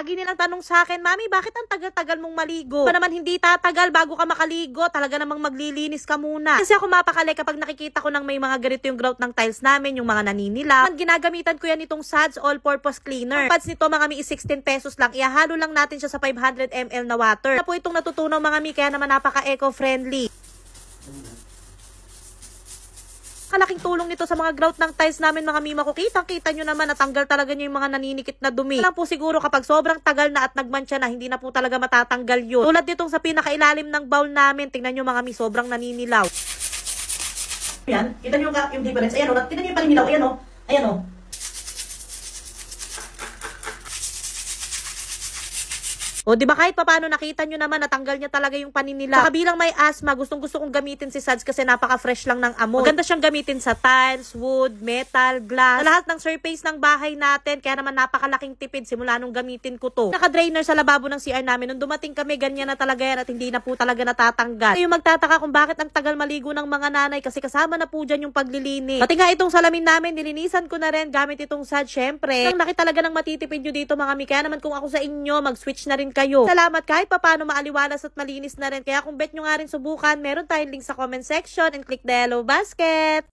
Lagi nilang tanong sa akin, Mami, bakit ang tagal-tagal mong maligo? Pa naman hindi tatagal bago ka makaligo, talaga namang maglilinis ka muna. Kasi ako mapakali kapag nakikita ko nang may mga ganito yung grout ng tiles namin, yung mga naninilaw. Ginagamitan ko yan itong Suds All-Purpose Cleaner. Ang pads nito mga mi is 16 pesos lang. Ihalo lang natin siya sa 500 ml na water. Ito po itong natutunaw mga mi, kaya naman napaka eco-friendly. Kalaking tulong nito sa mga grout ng tiles namin mga mima ko. Kitang-kita nyo naman, natanggal talaga nyo yung mga naninikit na dumi. Alam po siguro kapag sobrang tagal na at nagmantsa na, hindi na po talaga matatanggal yun. Tulad ditong sa pinakailalim ng bowl namin, tingnan nyo mga mi, sobrang naninilaw. Yan, kita nyo yung difference. Ayan o, tingnan nyo yung paninilaw. Ayan o, ayan o. O, di ba kahit papaano nakita nyo naman, natanggal niya talaga yung paninilaw. Sa kabilang may asthma, gustong-gusto kong gamitin si Suds kasi napaka-fresh lang ng amoy. Maganda siyang gamitin sa tiles, wood, metal, glass, sa lahat ng surface ng bahay natin. Kaya naman napakalaking tipid simula nung gamitin ko to. Naka-drainer sa lababo ng CR namin. Nung dumating kami, ganyan na talaga yan at hindi na po talaga natatanggal. Yung magtataka kung bakit ang tagal maligo ng mga nanay kasi kasama na po dyan yung paglilinis. Pati nga itong salamin namin, nilinisan ko na rin gamit itong Suds. Syempre, ang laki talaga ng matitipid nyo dito mga mi. Kaya naman kung ako sa inyo, mag-switch na rin kayo. Salamat kahit papaano maaliwalas at malinis na rin. Kaya kung bet nyo nga rin subukan, meron tayong link sa comment section and click the yellow basket.